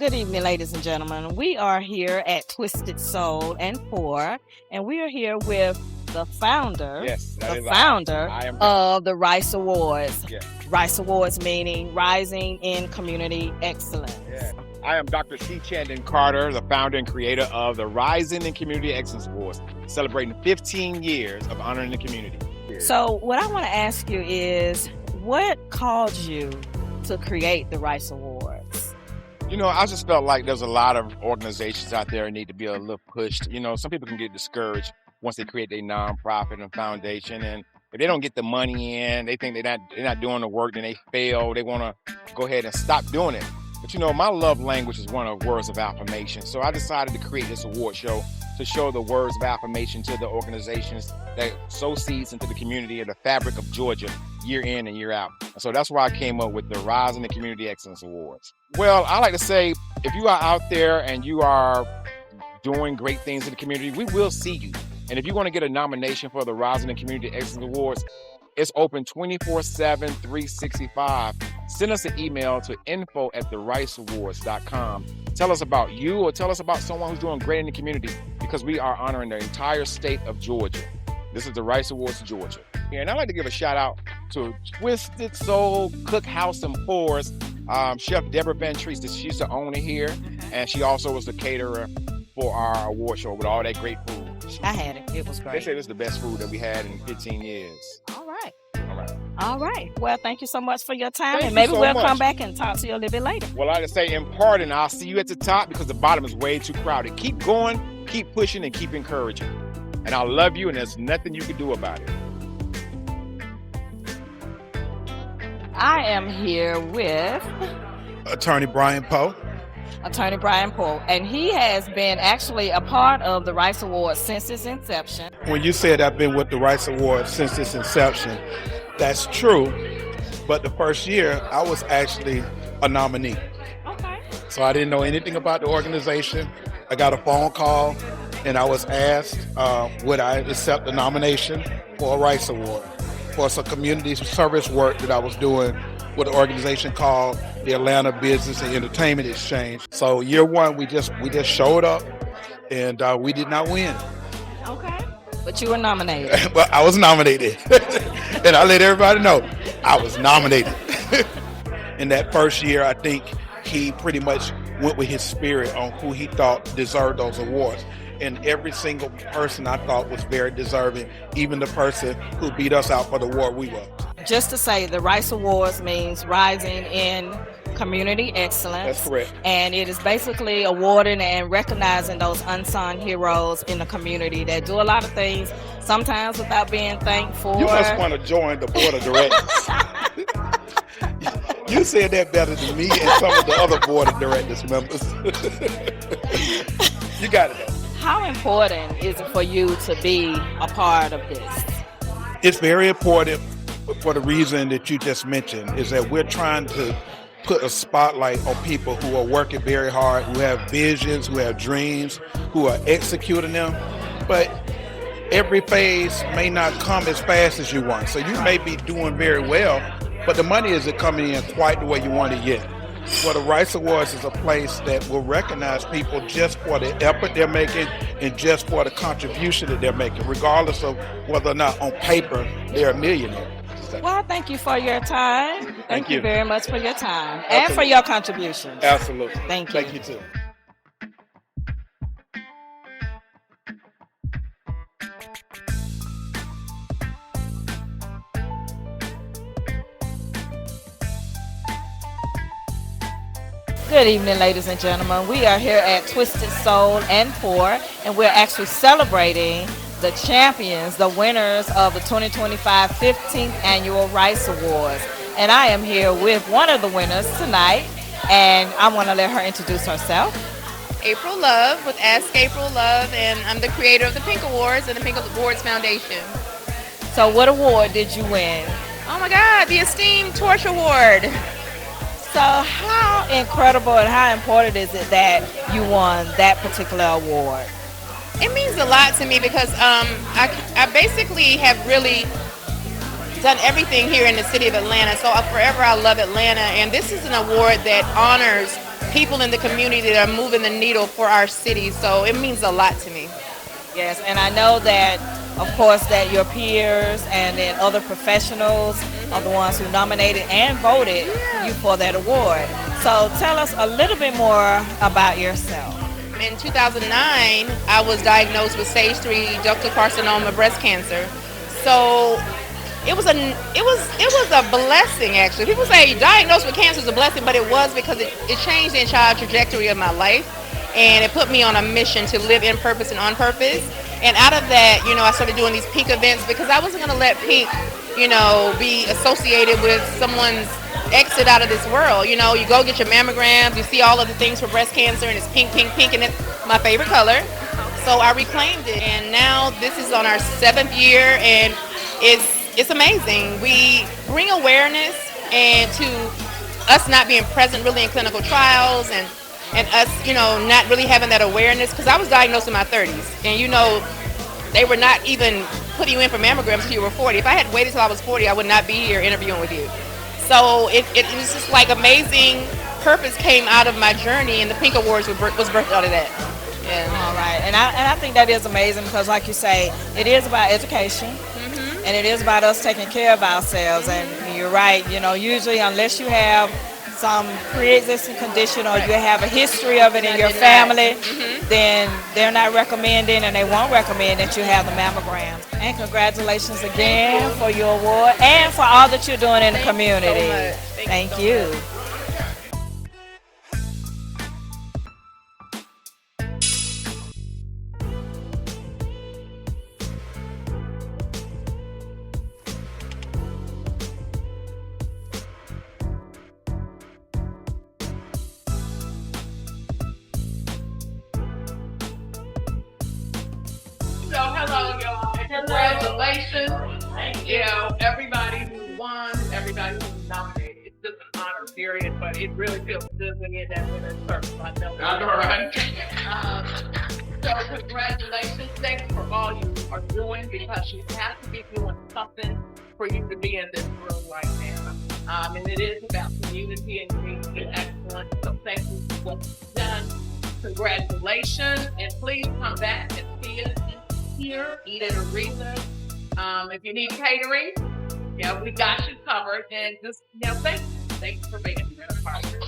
Good evening, ladies and gentlemen. We are here at Twisted Soul and Poor, and we are here with the founder, Yes, that the is founder I am of the Rice Awards. Yeah. Rice Awards meaning Rising in Community Excellence. Yeah. I am Dr. C. Chandon Carter, the founder and creator of the Rising in Community Excellence Awards, celebrating 15 years of honoring the community. So, what I want to ask you is, what caused you to create the Rice Awards? You know, I just felt like there's a lot of organizations out there that need to be a little pushed. You know, some people can get discouraged once they create their nonprofit and foundation, and if they don't get the money in, they think they're not doing the work, then they fail. They want to go ahead and stop doing it. But you know, my love language is one of words of affirmation. So I decided to create this award show to show the words of affirmation to the organizations that sow seeds into the community of the fabric of Georgia year in and year out. So that's why I came up with the Rising in Community Excellence Awards. Well, I like to say, if you are out there and you are doing great things in the community, we will see you. And if you want to get a nomination for the Rising in Community Excellence Awards, it's open 24/7, 365. Send us an email to info@thericeawards.com. Tell us about you or tell us about someone who's doing great in the community, because we are honoring the entire state of Georgia. This is the Rice Awards, Georgia. And I'd like to give a shout out to Twisted Soul Cookhouse and Pours. Chef Deborah Van Treese, she's the owner here, and she also was the caterer for our award show with all that great food. I had it. It was They great. say this is the best food that we had in 15 years. All right. All right. All right. Well, thank you so much for your time, Thank and you maybe so we'll much. come back and talk to you a little bit later. Well, I just say in part, and I'll see you at the top, because the bottom is way too crowded. Keep going, keep pushing, and keep encouraging. And I love you, and there's nothing you can do about it. I am here with Attorney Brian Poe. Attorney Brian Poe, and he has been actually a part of the Rice Awards since its inception. When you said I've been with the Rice Awards since its inception, that's true. But the first year, I was actually a nominee. Okay. So I didn't know anything about the organization. I got a phone call, and I was asked would I accept the nomination for a Rice Award for some community service work that I was doing with an organization called the Atlanta Business and Entertainment Exchange. So year one, we just showed up, and we did not win. Okay. But you were nominated. But I was nominated. And I let everybody know I was nominated. In that first year, I think he pretty much went with his spirit on who he thought deserved those awards. And every single person I thought was very deserving, even the person who beat us out for the award we won. Just to say, the Rice Awards means Rising in Community Excellence. That's correct. And it is basically awarding and recognizing those unsung heroes in the community that do a lot of things, sometimes without being thanked for. You must want to join the board of directors. You said that better than me and some of the other board of directors members. You got it though. How important is it for you to be a part of this? It's very important for the reason that you just mentioned, is that we're trying to put a spotlight on people who are working very hard, who have visions, who have dreams, who are executing them. But every phase may not come as fast as you want. So you may be doing very well, but the money isn't coming in quite the way you want it yet. Well, the Rice Awards is a place that will recognize people just for the effort they're making and just for the contribution that they're making, regardless of whether or not on paper they're a millionaire. Well, thank you for your time. Thank you you. very much for your time and Absolutely. for your contributions. Absolutely. Thank you. Thank you too. Good evening, ladies and gentlemen. We are here at Twisted Soul and Poor, and we're actually celebrating the champions, the winners of the 2025 15th Annual Rice Awards. And I am here with one of the winners tonight, and I want to let her introduce herself. April Love with Ask April Love, and I'm the creator of the Pink Awards and the Pink Awards Foundation. So what award did you win? Oh my God, the esteemed T.O.R.C.H Award. So how incredible and how important is it that you won that particular award? It means a lot to me because I basically have really done everything here in the city of Atlanta. So forever I love Atlanta, and this is an award that honors people in the community that are moving the needle for our city. So it means a lot to me. Yes, and I know that, of course, that your peers and then other professionals are the ones who nominated and voted you for that award. So tell us a little bit more about yourself. In 2009, I was diagnosed with stage 3 ductal carcinoma breast cancer. So it was a blessing actually. People say diagnosed with cancer is a blessing, but it was because it changed the entire trajectory of my life, and it put me on a mission to live in purpose and on purpose. And out of that, I started doing these pink events because I wasn't going to let pink, be associated with someone's exit out of this world. You go get your mammograms, you see all of the things for breast cancer, and it's pink, pink, pink, and it's my favorite color. So I reclaimed it, and now this is on our 7th year, and it's amazing. We bring awareness and to us not being present really in clinical trials, and us, not really having that awareness, because I was diagnosed in my 30s, and they were not even putting you in for mammograms until you were 40. If I had waited till I was 40, I would not be here interviewing with you. So it was just like amazing purpose came out of my journey, and the Pink Awards was birthed out of that. Yeah. All right, and I think that is amazing because, like you say, it is about education, and it is about us taking care of ourselves. And you're right, usually unless you have some pre-existing condition or you have a history of it in your family, then they're not recommending and they won't recommend that you have the mammograms. And congratulations again for your award and for all that you're doing in the community. Thank you. So hello, y'all. Congratulations. Everybody who won, everybody who nominated. It's just an honor, period. But it really feels good when you're in that winner's circle. I know. I know, right? So congratulations. Thanks for all you are doing, because you have to be doing something for you to be in this room right now. And it is about community and community excellence. So thank you for what you've done. Congratulations, and please come back and see us here, eat at Aretha. If you need catering, we got you covered. And just, thanks for being a part of it.